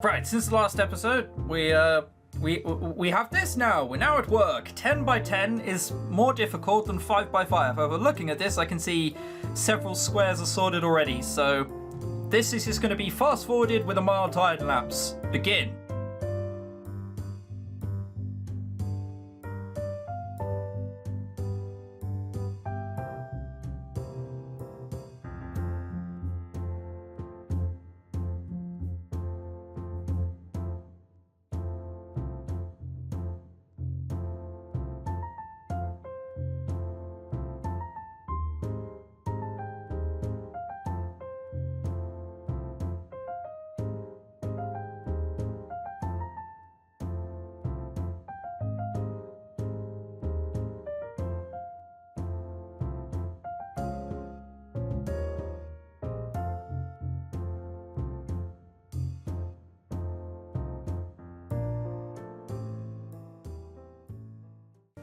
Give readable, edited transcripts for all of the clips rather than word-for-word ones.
Right, since the last episode, we have this now. We're now at work. 10 by 10 is more difficult than 5 by 5. However, looking at this, I can see several squares are sorted already. So this is just going to be fast forwarded with a mild time lapse. Begin.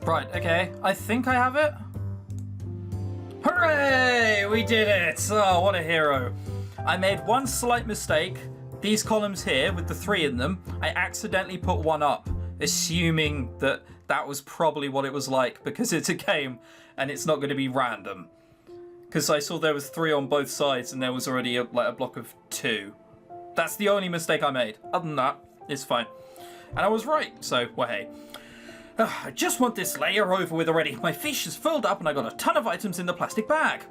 Right, okay, I think I have it. Hooray! We did it! Oh, what a hero. I made one slight mistake. These columns here, with the 3 in them, I accidentally put one up, assuming that that was probably what it was like, because it's a game and it's not going to be random. Because I saw there was 3 on both sides and there was already a block of 2. That's the only mistake I made. Other than that, it's fine. And I was right, so, well, hey. I just want this layer over with already. My fish is filled up and I got a ton of items in the plastic bag.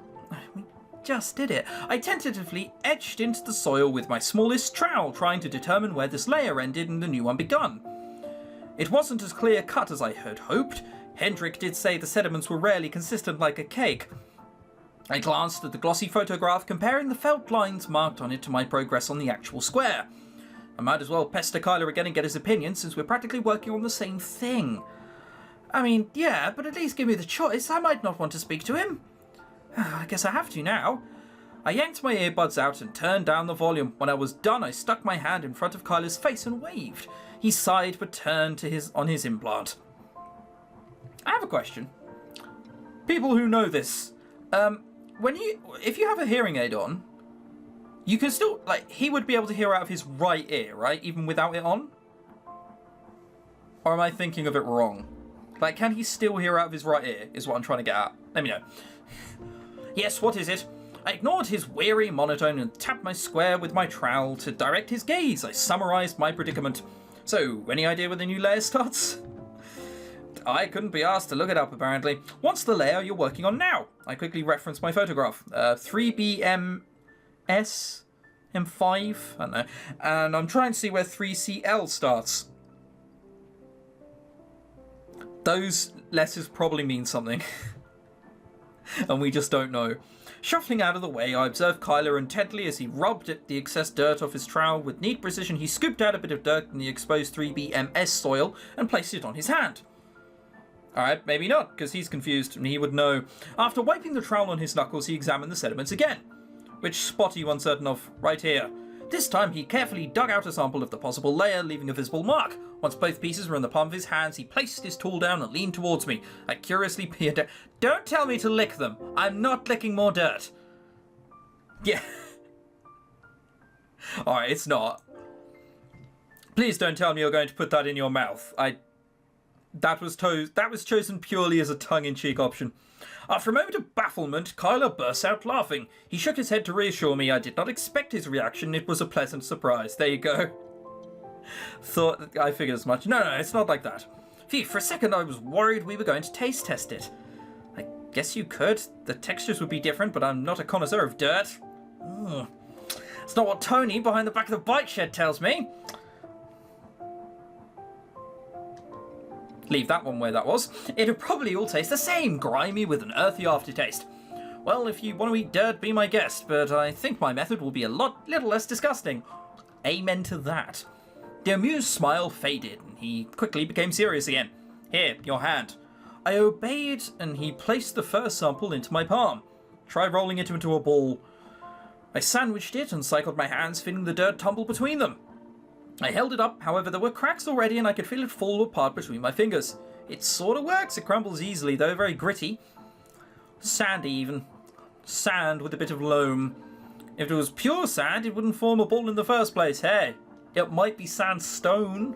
We just did it. I tentatively etched into the soil with my smallest trowel, trying to determine where this layer ended and the new one begun. It wasn't as clear cut as I had hoped. Hendrik did say the sediments were rarely consistent like a cake. I glanced at the glossy photograph, comparing the felt lines marked on it to my progress on the actual square. I might as well pester Kyler again and get his opinion, since we're practically working on the same thing. I mean, yeah, but at least give me the choice. I might not want to speak to him. I guess I have to now. I yanked my earbuds out and turned down the volume. When I was done, I stuck my hand in front of Kyler's face and waved. He sighed but turned to on his implant. I have a question. People who know this, if you have a hearing aid on, you can still, he would be able to hear out of his right ear, right? Even without it on? Or am I thinking of it wrong? Can he still hear out of his right ear, is what I'm trying to get at. Let me know. Yes, what is it? I ignored his weary monotone and tapped my square with my trowel to direct his gaze. I summarized my predicament. So, any idea where the new layer starts? I couldn't be asked to look it up, apparently. What's the layer you're working on now? I quickly referenced my photograph. 3BMS M5? I don't know. And I'm trying to see where 3CL starts. Those letters probably mean something. And we just don't know. Shuffling out of the way, I observed Kyler intently as he rubbed the excess dirt off his trowel. With neat precision, he scooped out a bit of dirt in the exposed 3BMS soil and placed it on his hand. Alright, maybe not, because he's confused and he would know. After wiping the trowel on his knuckles, he examined the sediments again. Which spot are you uncertain of? Right here. This time, he carefully dug out a sample of the possible layer, leaving a visible mark. Once both pieces were in the palm of his hands, he placed his tool down and leaned towards me. I curiously peered down. Don't tell me to lick them. I'm not licking more dirt. Yeah. Alright, it's not. Please don't tell me you're going to put that in your mouth. That was chosen purely as a tongue-in-cheek option. After a moment of bafflement, Kyler burst out laughing. He shook his head to reassure me. I did not expect his reaction. It was a pleasant surprise. There you go. I figured as much. No, it's not like that. Phew, for a second I was worried we were going to taste test it. I guess you could. The textures would be different, but I'm not a connoisseur of dirt. It's not what Tony behind the back of the bike shed tells me. Leave that one where that was. It'll probably all taste the same, grimy with an earthy aftertaste. Well, if you want to eat dirt, be my guest, but I think my method will be a little less disgusting. Amen to that. The amused smile faded, and he quickly became serious again. Here, your hand. I obeyed, and he placed the first sample into my palm. Try rolling it into a ball. I sandwiched it and cycled my hands, feeling the dirt tumble between them. I held it up, however there were cracks already and I could feel it fall apart between my fingers. It sort of works, it crumbles easily though, very gritty. Sandy even. Sand with a bit of loam. If it was pure sand, it wouldn't form a ball in the first place, hey? It might be sandstone.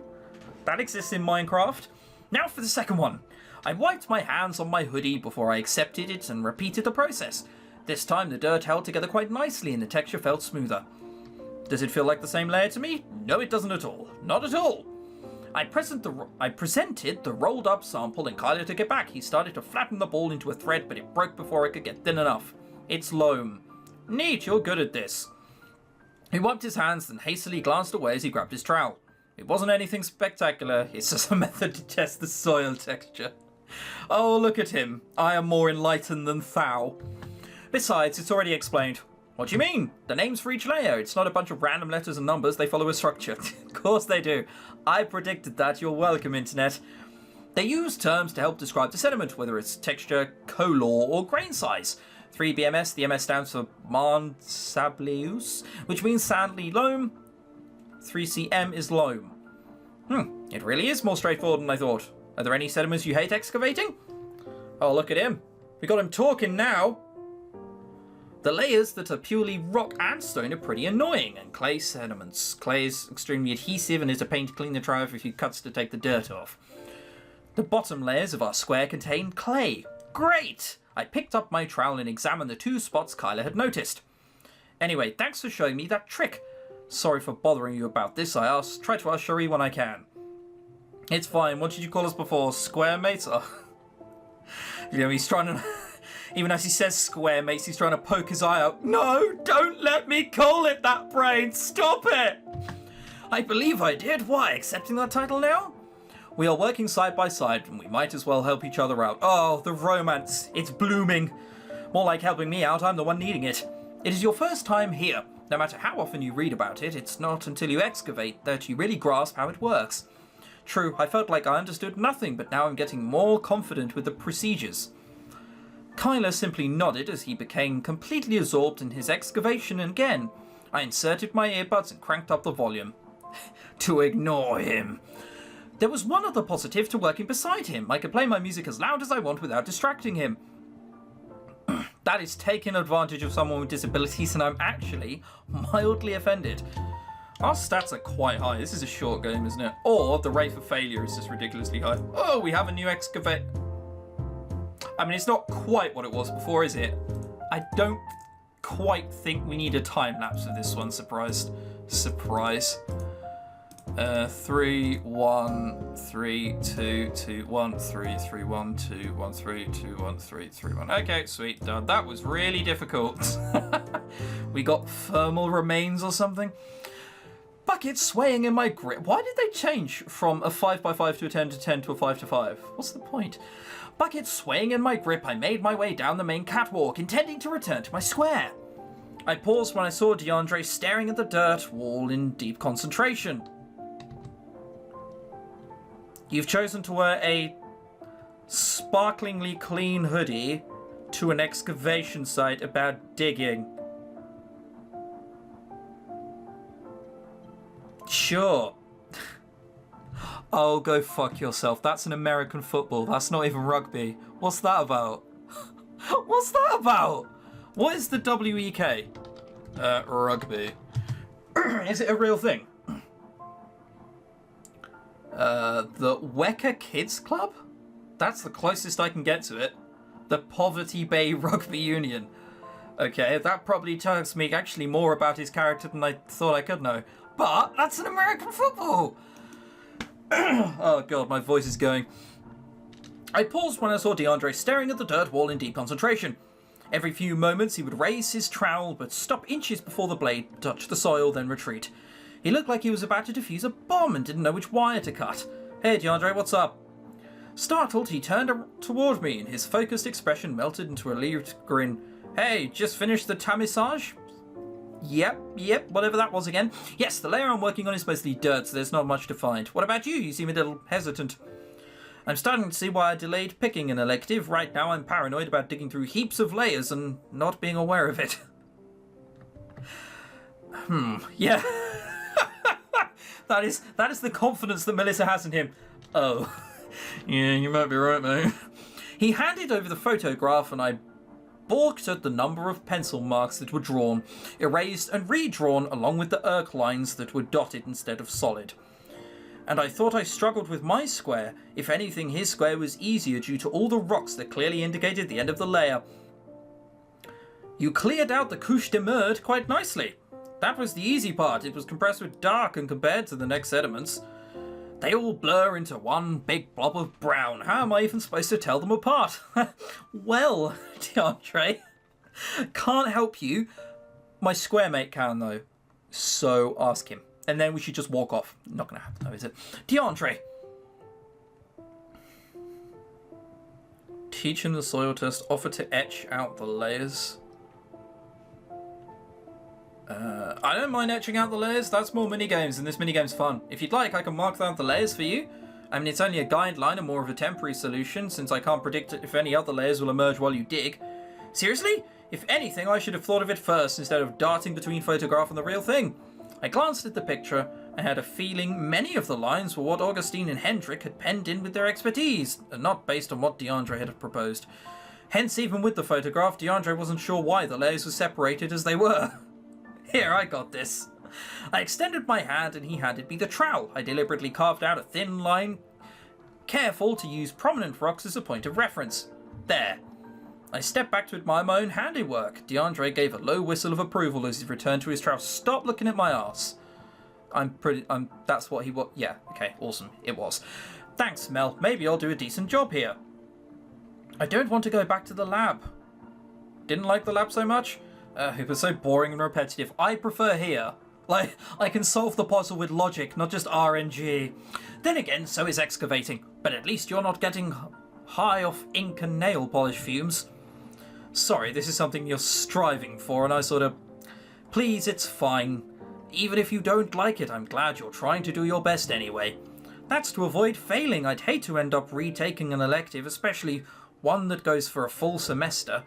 That exists in Minecraft. Now for the second one. I wiped my hands on my hoodie before I accepted it and repeated the process. This time the dirt held together quite nicely and the texture felt smoother. Does it feel like the same layer to me? No, it doesn't at all. Not at all. I presented the rolled up sample and Kyler took it back. He started to flatten the ball into a thread, but it broke before it could get thin enough. It's loam. Neat, you're good at this. He wiped his hands and hastily glanced away as he grabbed his trowel. It wasn't anything spectacular, it's just a method to test the soil texture. Oh, look at him. I am more enlightened than thou. Besides, it's already explained. What do you mean? The names for each layer. It's not a bunch of random letters and numbers, they follow a structure. Of course they do. I predicted that. You're welcome, Internet. They use terms to help describe the sediment, whether it's texture, color, or grain size. 3BMS, the MS stands for Marne Sableus, which means sandy loam. 3CM is loam. It really is more straightforward than I thought. Are there any sediments you hate excavating? Oh, look at him. We got him talking now. The layers that are purely rock and stone are pretty annoying, and clay sediments. Clay is extremely adhesive and is a pain to clean the tray off if you cuts to take the dirt off. The bottom layers of our square contain clay. Great! I picked up my trowel and examined the 2 spots Kyler had noticed. Anyway, thanks for showing me that trick. Sorry for bothering you about this, try to ask Cherie when I can. It's fine, what did you call us before? Square mates? Oh. You know, he's trying to... Even as he says square mates, he's trying to poke his eye out. No, don't let me call it that, Brain. Stop it. I believe I did. Why, accepting that title now? We are working side by side, and we might as well help each other out. Oh, the romance. It's blooming. More like helping me out. I'm the one needing it. It is your first time here. No matter how often you read about it, it's not until you excavate that you really grasp how it works. True, I felt like I understood nothing, but now I'm getting more confident with the procedures. Kyler simply nodded as he became completely absorbed in his excavation, and again, I inserted my earbuds and cranked up the volume. To ignore him. There was one other positive to working beside him. I could play my music as loud as I want without distracting him. That is taking advantage of someone with disabilities, and I'm actually mildly offended. Our stats are quite high. This is a short game, isn't it? Or the rate for failure is just ridiculously high. Oh, we have a new excavate. I mean, it's not quite what it was before, is it? I don't quite think we need a time lapse for this one. Surprise. 3 1 3 2 2 1 3 3 1 2 1 3 2 1 3 3 1. Okay, sweet, done. That was really difficult. We got thermal remains or something. Bucket swaying in my grip. Why did they change from a 5x5 to a 10 to 10 to a 5 to 5? What's the point? Bucket swaying in my grip, I made my way down the main catwalk, intending to return to my square. I paused when I saw DeAndre staring at the dirt wall in deep concentration. You've chosen to wear a sparklingly clean hoodie to an excavation site about digging. Sure. Oh, go fuck yourself. That's an American football. That's not even rugby. What's that about? What's that about? What is the WEK? Rugby. Is it a real thing? The Weka Kids Club? That's the closest I can get to it. The Poverty Bay Rugby Union. Okay, that probably tells me actually more about his character than I thought I could know. But that's an American football! Oh god, my voice is going. I paused when I saw DeAndre staring at the dirt wall in deep concentration. Every few moments he would raise his trowel, but stop inches before the blade touched the soil, then retreat. He looked like he was about to defuse a bomb and didn't know which wire to cut. Hey DeAndre, what's up? Startled, he turned toward me and his focused expression melted into a relieved grin. Hey, just finished the tamisage? Yep, whatever that was again. Yes, the layer I'm working on is mostly dirt, so there's not much to find. What about you? You seem a little hesitant. I'm starting to see why I delayed picking an elective. Right now I'm paranoid about digging through heaps of layers and not being aware of it. Yeah. That is the confidence that Melissa has in him. Oh. Yeah, you might be right, mate. He handed over the photograph and I balked at the number of pencil marks that were drawn, erased and redrawn along with the erk lines that were dotted instead of solid. And I thought I struggled with my square. If anything, his square was easier due to all the rocks that clearly indicated the end of the layer. You cleared out the couche de merde quite nicely. That was the easy part. It was compressed with dark and compared to the next sediments. They all blur into one big blob of brown. How am I even supposed to tell them apart? Well, DeAndre, can't help you. My square mate can, though. So ask him. And then we should just walk off. Not going to happen, though, is it? DeAndre. Teach him the soil test. Offer to etch out the layers. I don't mind etching out the layers. That's more minigames, and this minigame's fun. If you'd like, I can mark out the layers for you. I mean, it's only a guideline and more of a temporary solution, since I can't predict if any other layers will emerge while you dig. Seriously? If anything, I should have thought of it first, instead of darting between photograph and the real thing. I glanced at the picture. I had a feeling many of the lines were what Augustine and Hendrik had penned in with their expertise, and not based on what DeAndre had proposed. Hence, even with the photograph, DeAndre wasn't sure why the layers were separated as they were. Here, I got this. I extended my hand and he handed me the trowel. I deliberately carved out a thin line, careful to use prominent rocks as a point of reference. There. I stepped back to admire my own handiwork. DeAndre gave a low whistle of approval as he returned to his trowel. Stop looking at my arse. That's what he was. Yeah, okay, awesome. It was. Thanks, Mel. Maybe I'll do a decent job here. I don't want to go back to the lab. Didn't like the lab so much? It was so boring and repetitive. I prefer here. Like, I can solve the puzzle with logic, not just RNG. Then again, so is excavating. But at least you're not getting high off ink and nail polish fumes. Sorry, this is something you're striving for, and I sort of... Please, it's fine. Even if you don't like it, I'm glad you're trying to do your best anyway. That's to avoid failing. I'd hate to end up retaking an elective, especially one that goes for a full semester.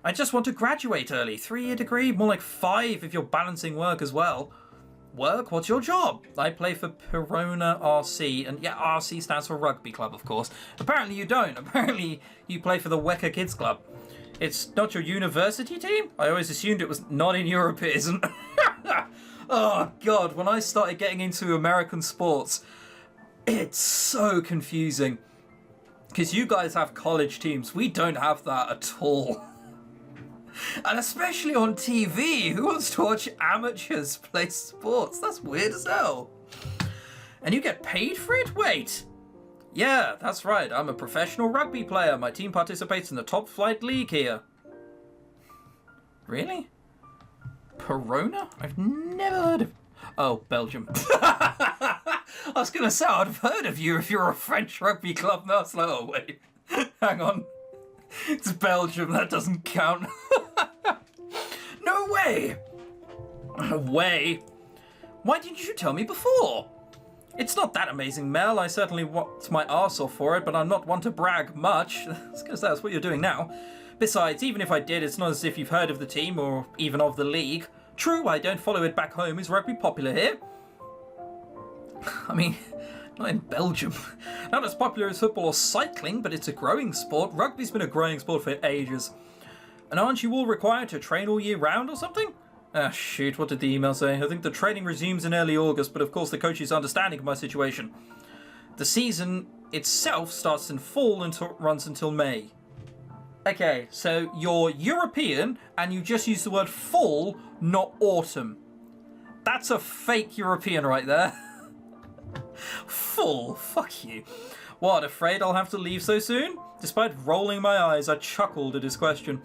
I just want to graduate early. 3-year degree, more like 5 if you're balancing work as well. Work? What's your job? I play for Perona RC, and yeah, RC stands for rugby club, of course. Apparently you don't. Apparently you play for the Wecker Kids Club. It's not your university team? I always assumed it was not in Europe, it isn't. Oh, God, when I started getting into American sports, it's so confusing. Because you guys have college teams. We don't have that at all. And especially on TV, who wants to watch amateurs play sports? That's weird as hell. And you get paid for it? Wait. Yeah, that's right. I'm a professional rugby player. My team participates in the top flight league here. Really? Perona? I've never heard of... Oh, Belgium. I was going to say, I'd have heard of you if you're a French rugby club. No, it's like, oh, wait. Hang on. It's Belgium, that doesn't count. No way! Way? Why didn't you tell me before? It's not that amazing, Mel. I certainly worked my arse off for it, but I'm not one to brag much. I was going to say, that's what you're doing now. Besides, even if I did, it's not as if you've heard of the team or even of the league. True, I don't follow it back home. Is rugby popular here? I mean... Not in Belgium. Not as popular as football or cycling, but it's a growing sport. Rugby's been a growing sport for ages. And aren't you all required to train all year round or something? Ah, shoot, what did the email say? I think the training resumes in early August, but of course the coach is understanding of my situation. The season itself starts in fall and runs until May. Okay, so you're European and you just use the word fall, not autumn. That's a fake European right there. Full, fuck you. What, afraid I'll have to leave so soon? Despite rolling my eyes, I chuckled at his question.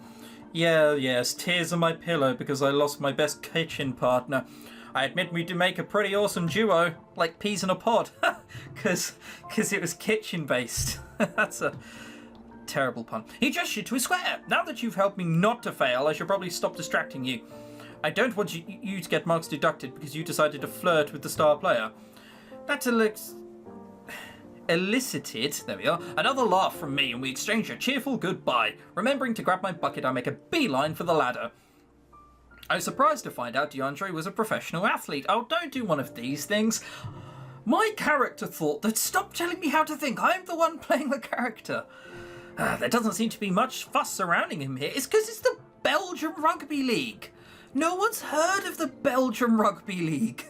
Yeah, yes, tears on my pillow because I lost my best kitchen partner. I admit we do make a pretty awesome duo, like peas in a pod, because it was kitchen-based. That's a terrible pun. He gestured to a square. Now that you've helped me not to fail, I should probably stop distracting you. I don't want you to get marks deducted because you decided to flirt with the star player. That elicited, there we are, another laugh from me, and we exchanged a cheerful goodbye. Remembering to grab my bucket, I make a beeline for the ladder. I was surprised to find out DeAndre was a professional athlete. Oh, don't do one of these things. My character thought that stop telling me how to think. I'm the one playing the character. There doesn't seem to be much fuss surrounding him here. It's because it's the Belgian Rugby League. No one's heard of the Belgian Rugby League.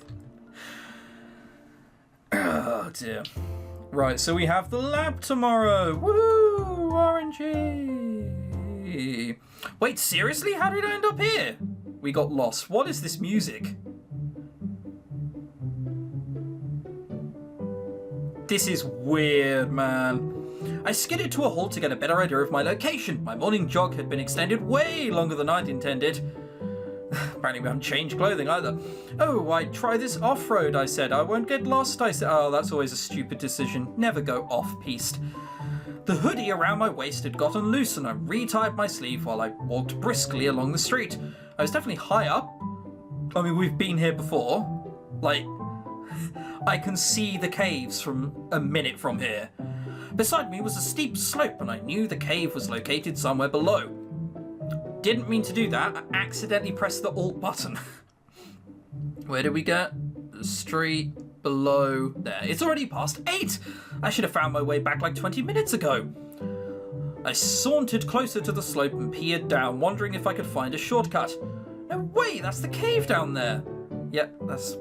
Oh dear. Right, so we have the lab tomorrow. Woo! RNG. Wait, seriously? How did I end up here? We got lost. What is this music? This is weird, man. I skidded to a halt to get a better idea of my location. My morning jog had been extended way longer than I'd intended. Apparently we haven't changed clothing either. Oh, I'd try this off-road, I said. I won't get lost, I said. Oh, that's always a stupid decision. Never go off-piste. The hoodie around my waist had gotten loose and I retied my sleeve while I walked briskly along the street. I was definitely high up. I mean, we've been here before. Like, I can see the caves from a minute from here. Beside me was a steep slope and I knew the cave was located somewhere below. Didn't mean to do that. I accidentally pressed the Alt button. Where did we get? The street below there. It's already past 8. I should have found my way back like 20 minutes ago. I sauntered closer to the slope and peered down, wondering if I could find a shortcut. No way, that's the cave down there. Yep, that's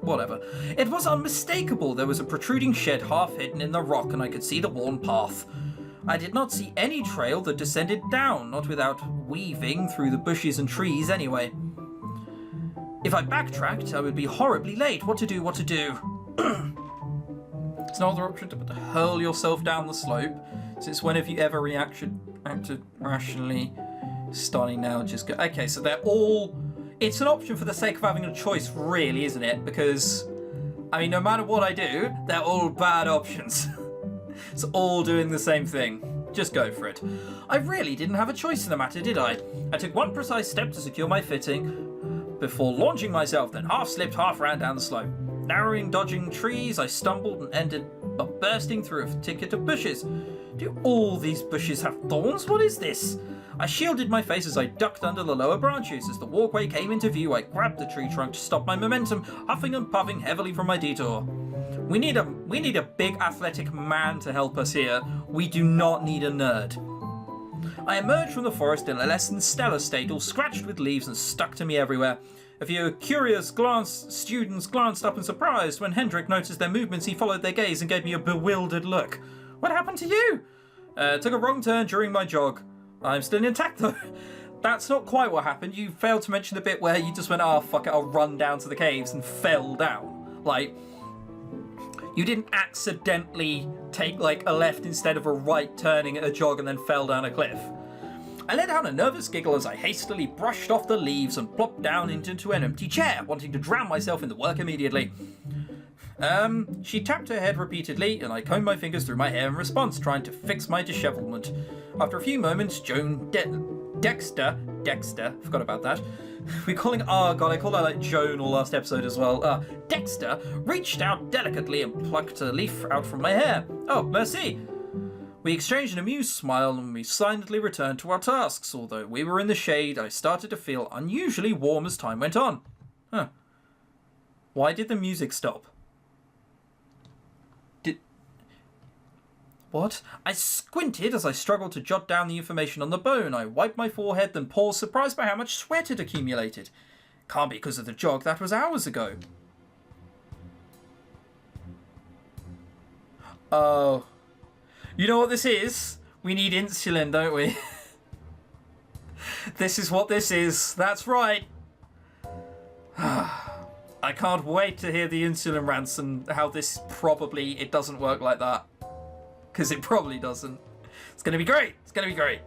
whatever. It was unmistakable. There was a protruding shed half hidden in the rock and I could see the worn path. I did not see any trail that descended down, not without weaving through the bushes and trees anyway. If I backtracked, I would be horribly late. What to do? It's no other option but to hurl yourself down the slope, since when have you ever acted rationally? Starting now, just go. Okay, so they're all... It's an option for the sake of having a choice, really, isn't it? Because, I mean, no matter what I do, they're all bad options. It's all doing the same thing. Just go for it. I really didn't have a choice in the matter, did I? I took one precise step to secure my footing before launching myself, then half slipped, half ran down the slope. Narrowing, dodging trees, I stumbled and ended up bursting through a thicket of bushes. Do all these bushes have thorns? What is this? I shielded my face as I ducked under the lower branches. As the walkway came into view, I grabbed the tree trunk to stop my momentum, huffing and puffing heavily from my detour. We need a big athletic man to help us here. We do not need a nerd. I emerged from the forest in a less than stellar state, all scratched with leaves and stuck to me everywhere. A few curious students glanced up in surprise. When Hendrik noticed their movements, he followed their gaze and gave me a bewildered look. What happened to you? Took a wrong turn during my jog. I'm still intact though. That's not quite what happened. You failed to mention the bit where you just went, oh fuck it, I'll run down to the caves and fell down. Like, you didn't accidentally take like a left instead of a right turning at a jog and then fell down a cliff. I let out a nervous giggle as I hastily brushed off the leaves and plopped down into an empty chair, wanting to drown myself in the work immediately. She tapped her head repeatedly, and I combed my fingers through my hair in response, trying to fix my dishevelment. After a few moments, Dexter, forgot about that. I called her like Joan all last episode as well. Dexter reached out delicately and plucked a leaf out from my hair. Oh, merci. We exchanged an amused smile and we silently returned to our tasks. Although we were in the shade, I started to feel unusually warm as time went on. Huh. Why did the music stop? What? I squinted as I struggled to jot down the information on the bone. I wiped my forehead, then paused, surprised by how much sweat had accumulated. Can't be because of the jog, that was hours ago. Oh. You know what this is? We need insulin, don't we? This is what this is. That's right. I can't wait to hear the insulin rants and how this it doesn't work like that. Because it probably doesn't. It's going to be great. It's going to be great.